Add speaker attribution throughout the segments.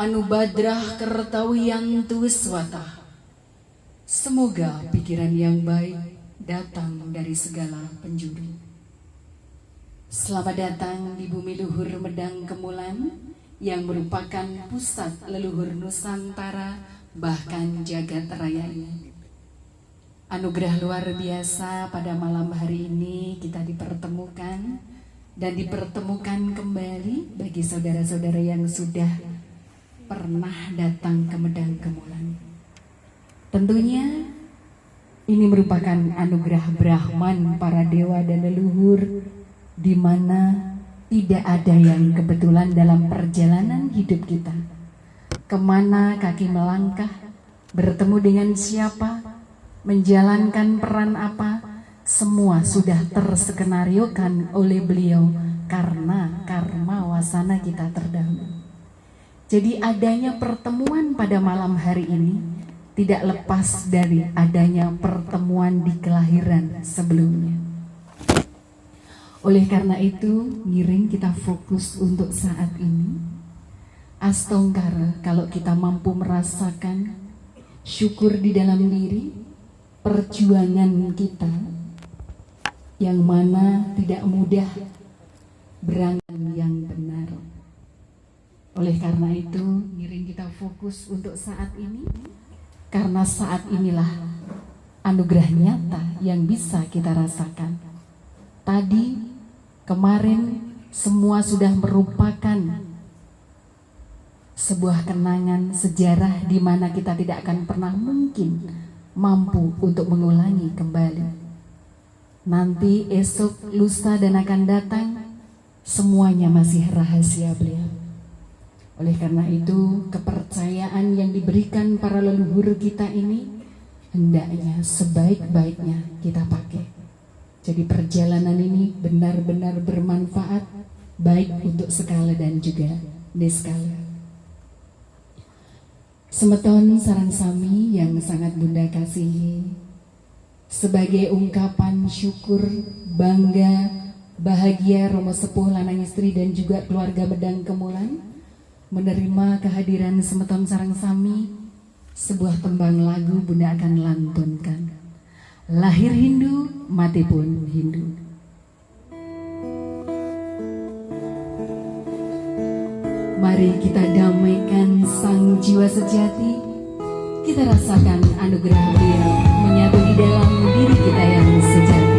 Speaker 1: anu badrah kertawiyantu swata. Semoga pikiran yang baik datang dari segala penjuru. Selamat datang di bumi luhur Medang Kemulan yang merupakan pusat leluhur Nusantara bahkan jagat raya ini. Anugerah luar biasa pada malam hari ini kita dipertemukan dan dipertemukan kembali bagi saudara-saudara yang sudah pernah datang ke Medang Kemulan. Tentunya ini merupakan anugerah Brahman para dewa dan leluhur, di mana tidak ada yang kebetulan dalam perjalanan hidup kita. Kemana kaki melangkah, bertemu dengan siapa, menjalankan peran apa, semua sudah terskenariokan oleh beliau karena karma wasana kita terdahulu. Jadi adanya pertemuan pada malam hari ini tidak lepas dari adanya pertemuan di kelahiran sebelumnya. Oleh karena itu, ngiring kita fokus untuk saat ini. Astongkara kalau kita mampu merasakan syukur di dalam diri, perjuangan kita yang mana tidak mudah berangkat yang benar. Oleh karena itu, ngiring kita fokus untuk saat ini, karena saat inilah anugerah nyata yang bisa kita rasakan. Tadi, kemarin, semua sudah merupakan sebuah kenangan sejarah di mana kita tidak akan pernah mungkin mampu untuk mengulangi kembali. Nanti, esok, lusa, dan akan datang, semuanya masih rahasia beliau. Oleh karena itu, kepercayaan yang diberikan para leluhur kita ini hendaknya sebaik-baiknya kita pakai. Jadi perjalanan ini benar-benar bermanfaat baik untuk skala dan juga niskala. Semeton sareng sami yang sangat Bunda kasihi, sebagai ungkapan syukur, bangga, bahagia Romo Sepuh lanang istri dan juga keluarga Medang Kemulan menerima kehadiran semeton sareng sami, sebuah tembang lagu Bunda akan lantunkan. Lahir Hindu, mati pun Hindu. Mari kita damaikan sang jiwa sejati. Kita rasakan anugerah beliau menyatu di dalam diri kita yang sejati.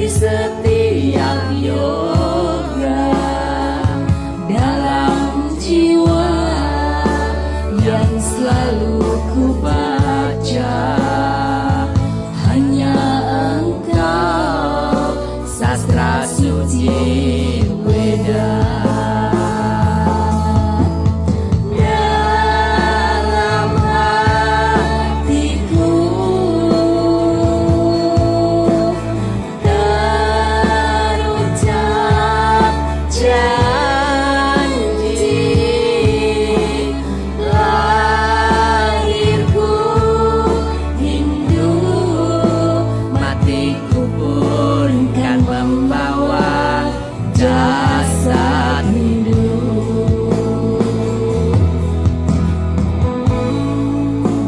Speaker 2: Setiap yoga dalam jiwa yang selalu ku baca, hanya engkau sastra suci Weda.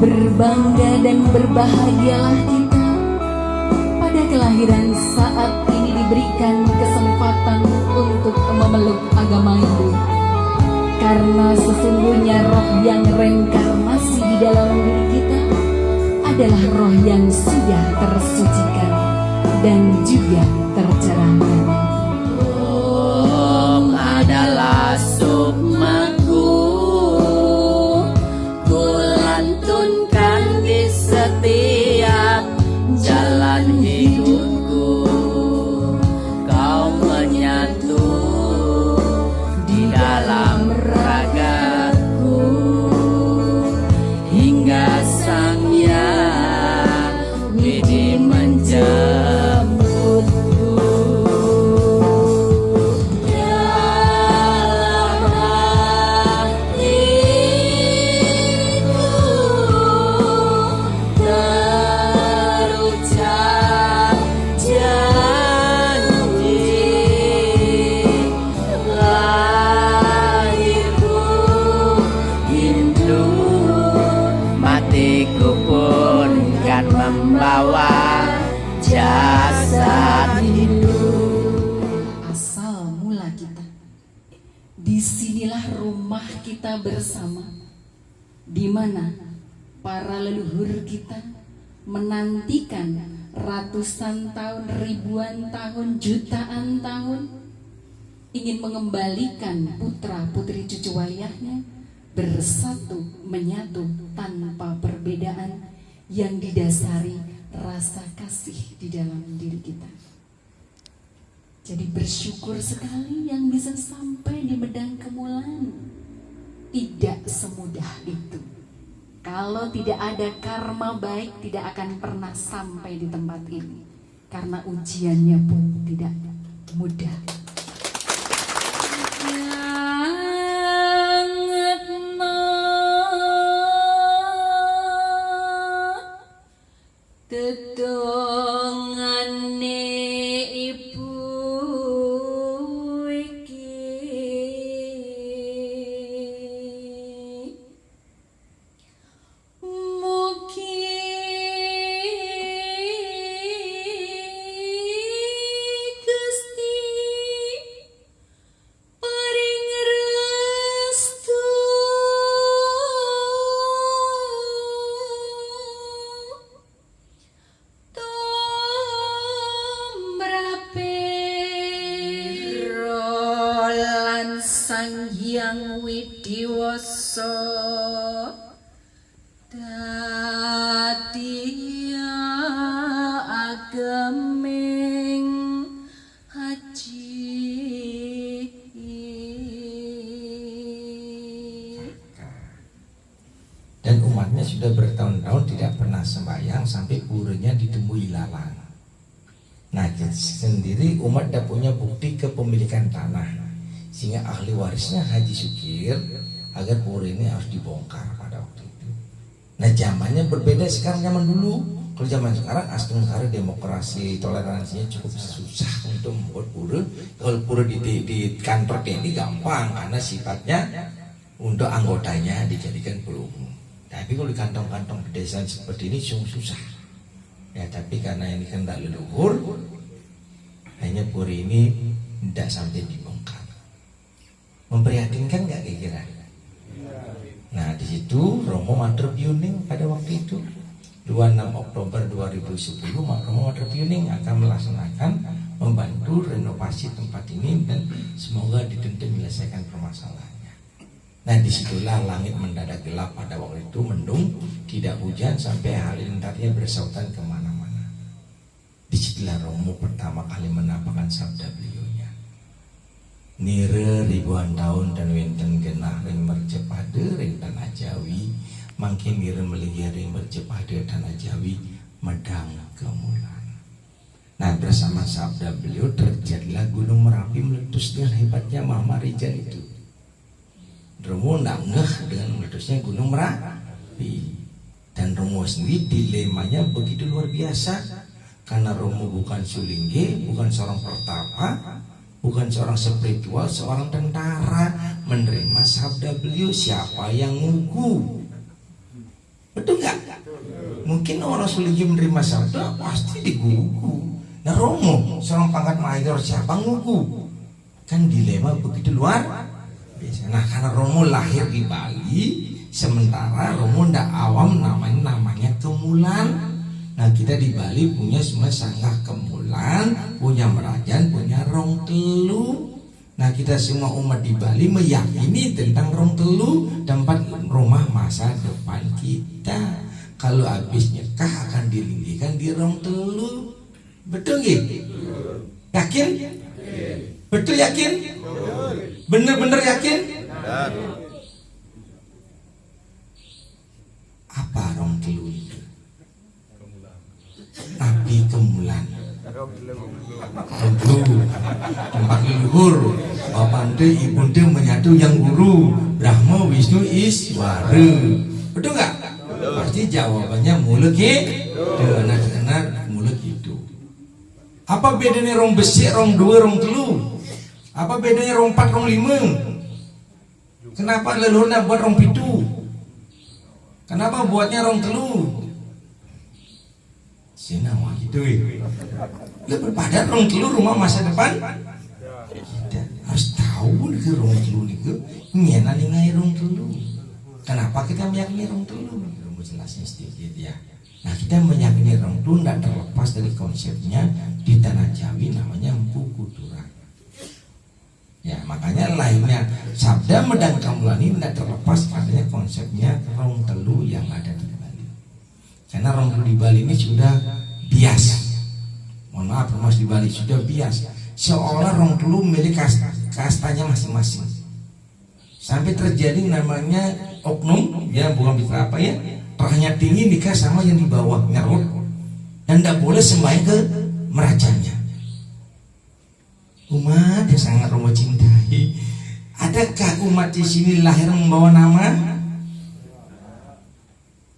Speaker 1: Berbangga dan berbahagialah kita pada kelahiran saat ini diberikan kesempatan untuk memeluk agama Hindu. Karena sesungguhnya roh yang reinkarnasi di dalam diri kita adalah roh yang sudah tersucikan dan juga tercerahkan.
Speaker 2: Om adalah sukmaku, ku lantunkan di setiap jalan hidupku. Kau menyatu di dalam ragaku hingga sang yang widi menjemputku.
Speaker 1: kita bersama, di mana para leluhur kita menantikan ratusan tahun, ribuan tahun, jutaan tahun, ingin mengembalikan putra putri cucu wayahnya bersatu menyatu tanpa perbedaan yang didasari rasa kasih di dalam diri kita. Jadi bersyukur sekali yang bisa sampai di Medang Kemulan. Tidak semudah itu. Kalau tidak ada karma baik, tidak akan pernah sampai di tempat ini. Karena ujiannya pun tidak mudah.
Speaker 2: Tetongane ibu iki mugi Gusti paring restu Sang Hyang Widiwasa dadi ageming haji.
Speaker 3: Dan umatnya sudah bertahun-tahun tidak pernah sembahyang sampai puranya ditemui ilalang. Nah, sendiri umat tidak punya bukti kepemilikan tanah, sehingga ahli warisnya Haji Sukir agar pura ini harus dibongkar pada waktu itu. Nah, zamannya berbeda sekarang zaman dulu. Kalau zaman sekarang sekarang demokrasi, toleransinya cukup susah untuk membuat pura. Kalau pura di kantor TNI gampang karena sifatnya untuk anggotanya dijadikan pura umum. Tapi kalau di kantong-kantong pedesaan seperti ini sungguh susah. Ya, tapi karena ini kan tak leluhur, hanya pura ini tidak sampai dibongkar. Memprihatinkan nggak kira-kira? Nah, di situ Romo Mater Pioning pada waktu itu 26 Oktober 2010 Romo Mater Pioning akan melaksanakan membantu renovasi tempat ini dan semoga dituntut menyelesaikan permasalahannya. Nah, disitulah langit mendadak gelap pada waktu itu, mendung, tidak hujan sampai halilintarnya bersautan kemana-mana. Disitulah Romo pertama kali menampakkan sabda beliaunya. Nire ribuan tahun dan wenten genah ring mercepade ring tanah Jawi, makin nire melinggir ring mercepade tanah Jawi Medang Kemulan. Nah, bersama sabda beliau terjadilah Gunung Merapi meletus dengan hebatnya Mama Rijal itu. Romo nggak ngeh dengan meletusnya Gunung Merapi, dan Romo sendiri dilemanya begitu luar biasa karena Romo bukan sulingge, bukan seorang pertapa, bukan seorang spiritual, seorang tentara. Menerima sabda beliau, siapa yang ngugu? Betul nggak? Mungkin orang sulingge menerima sabda pasti digugu. Nah, Romo seorang pangkat mayor, siapa ngugu? Kan dilema begitu luar biasa. Nah, karena Romo lahir di Bali, sementara Romo ndak awam namanya Kemulan. Nah, kita di Bali punya semua sanggah Kemulan, punya Merajan, punya Rong Telu. Nah, kita semua umat di Bali meyakini tentang Rong Telu, tempat rumah masa depan kita. Kalau habis nyekah akan dilinggikan di Rong Telu. Betul nggih? Yakin? Betul yakin? Bener-bener yakin? Apa Rong Telu itu? Nabi Kemulan, tempat leluhur, bapante ibunte menyatu yang guru, Brahma Wisnu Iswara. Betul nggak? Pasti jawabannya mulek gitu, anak-anak mulek gitu. Apa bedanya rong besi, rong dua, rong telu? Apa bedanya rong 4, rong 5? Kenapa leluhurnya buat rong pitu? Kenapa buatnya rong telu? Sinawa gitu ya. Pada rong telu rumah masa depan kita harus tahu nih rong telu nih Nyen ningali rong telu. Kenapa kita meyakini rong telu? Mau jelasnya sedikit ya. Nah, kita meyakini rong telu tidak terlepas dari konsepnya di tanah Jawi namanya Empu Kuturan. Ya, makanya lainnya sabda Medang Kamulan ini tidak terlepas adanya konsepnya rong telu yang ada di Bali. Karena rong telu di Bali ini sudah bias. Mohon maaf, Mas, di Bali sudah bias. Seolah rong telu milik kastanya masing-masing. Sampai terjadi namanya oknum, ya bukan bisa apa ya, rahnya tinggi nikah sama yang di bawah, nyarut, dan tidak boleh sembahyang ke merajanya. Umat yang sangat Romo cintai, adakah umat di sini lahir membawa nama?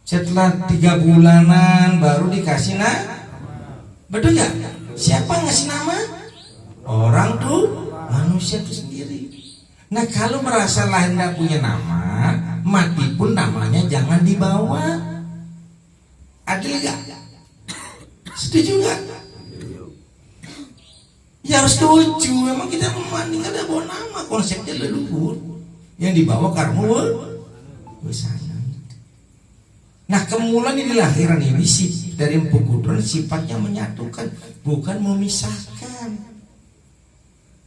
Speaker 3: Setelah 3 bulanan baru dikasih nama, betul nggak? Siapa yang ngasih nama? Orang tuh manusia itu sendiri. Nah, kalau merasa lahir tidak punya nama, mati pun namanya jangan dibawa. Adil nggak? Setuju nggak? Ya harus setuju. Memang kita memanding ada bawa nama, konsepnya leluhur yang dibawa karena bersana. Nah, kemulan ini lahiran ini dari Empu Kuturan sifatnya menyatukan, bukan memisahkan.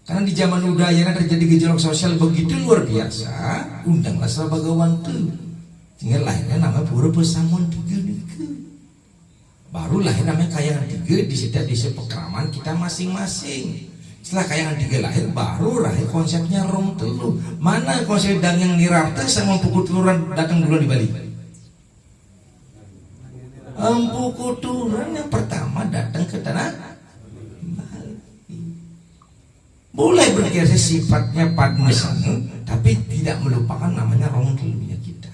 Speaker 3: Karena di zaman Udayana terjadi gejolak sosial begitu luar biasa, undanglah Sabagawantu. Tinggal lahirnya nama Pura Pesamuan 3 baru lahir namanya Kayangan 3 di setiap desa pekraman kita masing-masing. Setelah Kayangan 3 lahir, baru lahir konsepnya rong telu. Mana konsep Dangyang Nirarta sama Empu Kuturan datang dulu di Bali? Empu Kuturan yang pertama datang ke tanah Bali. Boleh bergeser sifatnya padmesan, tapi tidak melupakan namanya rong telunya kita.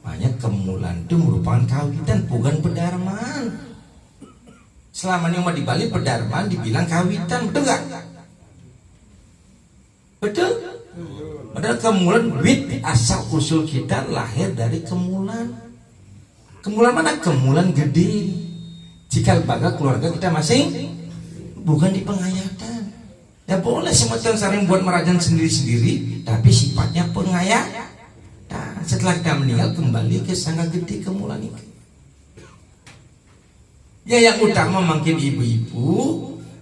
Speaker 3: Makanya kemulan itu merupakan kawitan, bukan pedarman. Selama ini umat di Bali pedarman dibilang kawitan, betul nggak? Betul? Padahal kemulan wit asal usul kita lahir dari kemulan. Kemulan mana? Kemulan gede. Cikal bakal keluarga kita masing, bukan di penghayatan. Ya boleh semacam sering buat merajan sendiri-sendiri, tapi sifatnya penghayatan. Nah, setelah kita meninggal kembali ke Sangga Gede Kemulan itu. Ya yang utama mungkin ibu-ibu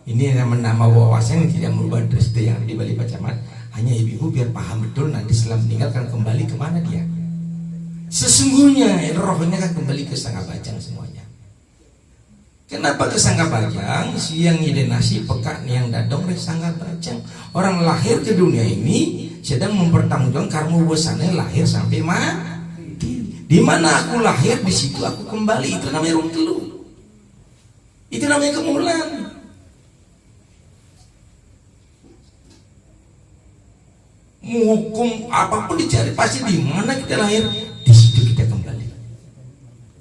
Speaker 3: ini yang menambah wawasan yang tidak merubah dreste yang di Bali Pacamat. Hanya ibu-ibu biar paham betul nanti setelah meninggal kan kembali kemana dia. Sesungguhnya rohnya kan kembali ke Sangga Bajang semuanya. Kenapa ke Sangga Bajang? Siang ide nasi pekan yang dadong ke Sangga Bajang. Orang lahir ke dunia ini sedang mempertanggungjawabkan karma bosannya lahir sampai mati. Di mana aku lahir di situ aku kembali. Itu namanya rong telu. Itu namanya kemulan. Hukum apapun dicari pasti di mana kita lahir di situ kita kembali.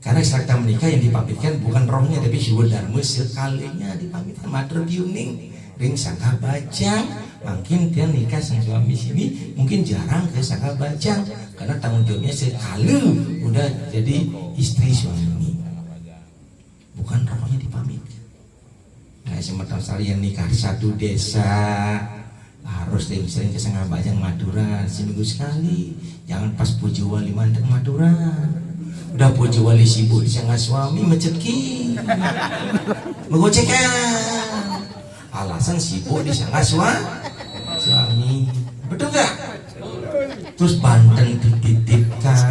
Speaker 3: Karena setelah kita menikah yang dipamitkan bukan rohnya tapi jiwa dharma sekalinya dipamitkan mater biuning ring Sangga Bajang. Mungkin dia nikah sama suami sini mungkin jarang ke Sangga Bajang karena tanggung jawabnya sekali udah jadi istri suami, bukan rohnya dipamitkan. Nah, semacam sekalian nikah satu desa harus sering ke Sangga Bajang Madura seminggu sekali. Jangan pas puji wali mantan Madura. Udah puji wali sibuk di Sangga suami meceki mengocekan alasan sibuk di Sangga suami. Betul gak? Terus Banten dititipkan,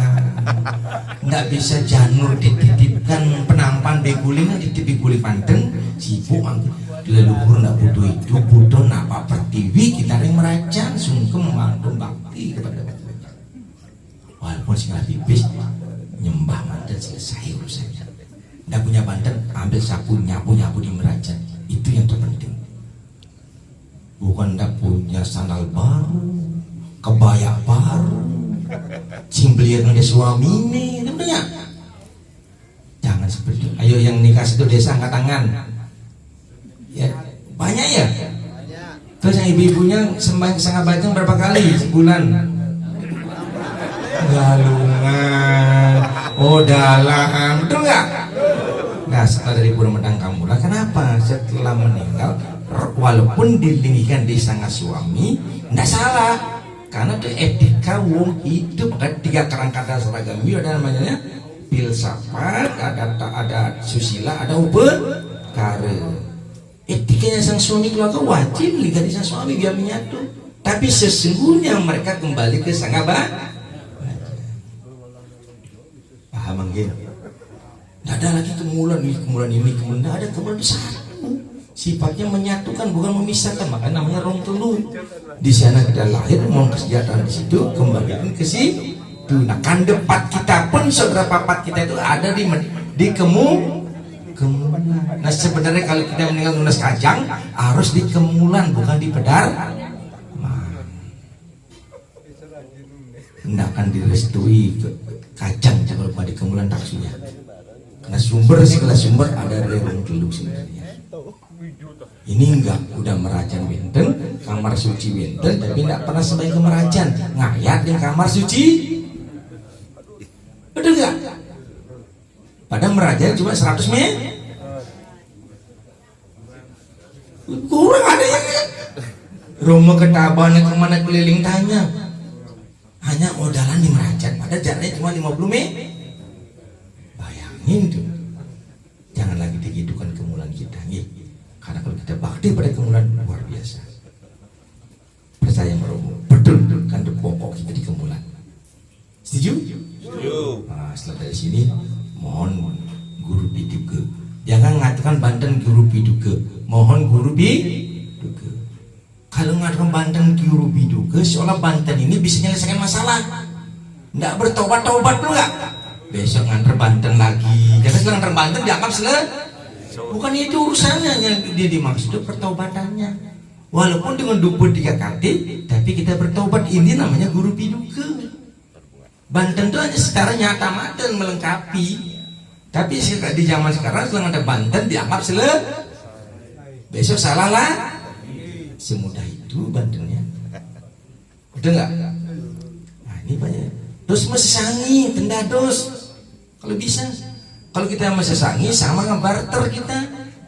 Speaker 3: nggak bisa Janur dititipkan, penampan Beguling dititip Beguling Banten sibuk di leluhur nggak butuh itu, butuh napa pertiwi kita yang meracan sungkem mantung bakti kepada Banten. Walaupun singgah pipis nyembah Banten selesai urusannya. Nggak punya Banten ambil sapu nyapu di meracan, itu yang terpenting. Bukan ndak punya sandal baru, kebaya baru, sing beliau dengan suami ini, bener. Jangan seperti itu. Ayo yang nikah satu desa angkat tangan. Ya banyak ya. Terus yang ibu-ibunya sembahyang Sangga Bajang berapa kali sebulan? Galungan, odalaan, betul nggak? Nah setelah dari Pura Medang Kamulan, kenapa setelah meninggal walaupun dilinggikan di sang suami ndak salah, karena itu etika wong hidup. Ada 3 kerangka seragam ada namanya filsafat, ada susila, ada upekara. Etikanya sang suami keluarga wajib lihat di sang suami biar menyatu, tapi sesungguhnya mereka kembali ke sang abah. Paham enggak? Tidak ada lagi kemulan ini, tidak ada kemulan satu. Sifatnya menyatukan bukan memisahkan, maka namanya rong telu. Di sana kita lahir, mau kesejahteraan di situ, kembalikan ke situ. Nah, kandepat kita pun saudara papat kita itu ada di kemulan. Nah sebenarnya kalau kita meninggal nunas kacang harus di kemulan bukan di pedar. Tidak akan direstui kacang kalau di kemulan taksunya. Karena segala sumber ada dari rong telu sebenarnya. Ini enggak udah merajan benten, kamar suci benten, tapi tidak pernah sebagai kemerajan ngayat di kamar suci. Betul enggak? Padahal merajan cuma 100 meter. Kurang ada yang rumah ketabannya kemana keliling tanya, hanya modalan di merajan, padahal jaraknya cuma 50 meter. Bayangin tuh, jangan lagi digitukan kemulan kita, ya. Karena kalau kita bakti pada kemulan luar biasa. Percaya meromo, betul kan pokok kita di kemulan. Setuju? Setuju. Nah, setelah dari sini, mohon guru biduga. Jangan ngatakan Banten guru biduga, mohon guru biduga. Kalau ngatakan Banten guru biduga, seolah Banten ini bisa menyelesaikan masalah. Nggak bertobat-tobat lu nggak? Besok nganter Banten lagi. Jangan sekarang nganter Banten dianggap selesai. Bukan itu urusannya yang dia dimaksud pertobatannya. Walaupun dengan 23 kali, tapi kita bertobat, ini namanya guru biduga. Banten itu hanya secara nyata-mata melengkapi. Tapi di zaman sekarang setelah ada Banten dianggap selesai. Besok salah lah. Semudah itu Bantennya. Udah nggak? Nah ini banyak. Terus mesesangi, tendados. Kalau bisa. Kalau kita mesesangi sama dengan barter kita.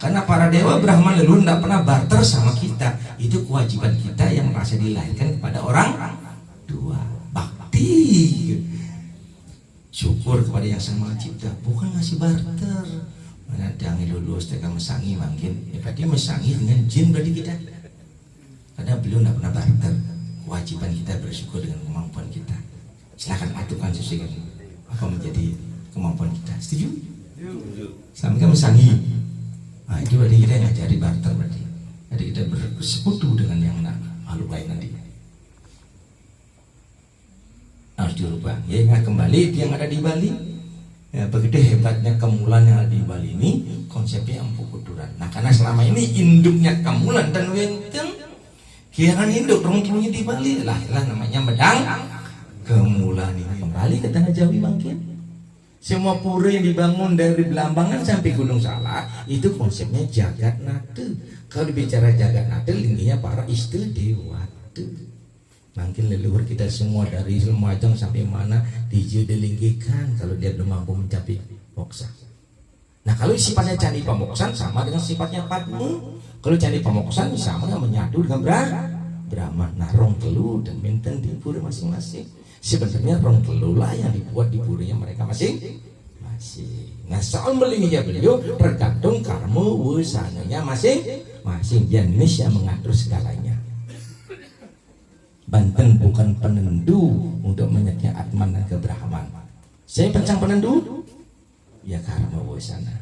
Speaker 3: Karena para dewa Brahma leluhur tidak pernah barter sama kita. Itu kewajiban kita yang merasa dilahirkan kepada orang tua. Bakti. Syukur kepada yang sama cipta, bukan ngasih barter. Nanti yang lulus mereka mesangi makin, berarti mesangi dengan jin berarti kita. Karena beliau tidak pernah barter. Kewajiban kita bersyukur dengan kemampuan kita. Silakan atukan sesuai dengan apa menjadi kemampuan kita. Setuju? Setuju. Selama kita mesangi, nah itu berarti kita ngajari barter berarti. Jadi kita bersekutu dengan yang makhluk lain nanti. Harus dirubah, ya nggak kembali yang ada di Bali. Ya, begitu hebatnya kemulan yang ada di Bali ini, konsepnya empu kuduran. Nah karena selama ini induknya kemulan dan wenten, kiangan induk rong tulunya di Bali, lahirlah namanya medang kemulan ini. Kembali ke tanah Jawi makin. Semua pura yang dibangun dari Belambangan sampai Gunung Salak itu konsepnya jagat nate. Kalau bicara jagat nate, lingginya para istri dewata. Makin leluhur kita semua dari Lumajang sampai mana dijelinggikan kalau dia belum mampu mencapai moksa. Nah kalau sifatnya candi pamoksan sama dengan sifatnya Padmu. Kalau candi pamoksan sama dengan menyatu dengan Brahma. Nah rong telu dan benten di pura masing-masing. Sebenarnya rong telu lah yang dibuat di puranya mereka masing-masing. Nah soal melingginya beliau tergantung karma usananya masing-masing. Jenis yang mengatur segalanya. Banten bukan penentu untuk menyediakan Atman dan kebrahaman. Saya pencang penentu, ya karma wasana.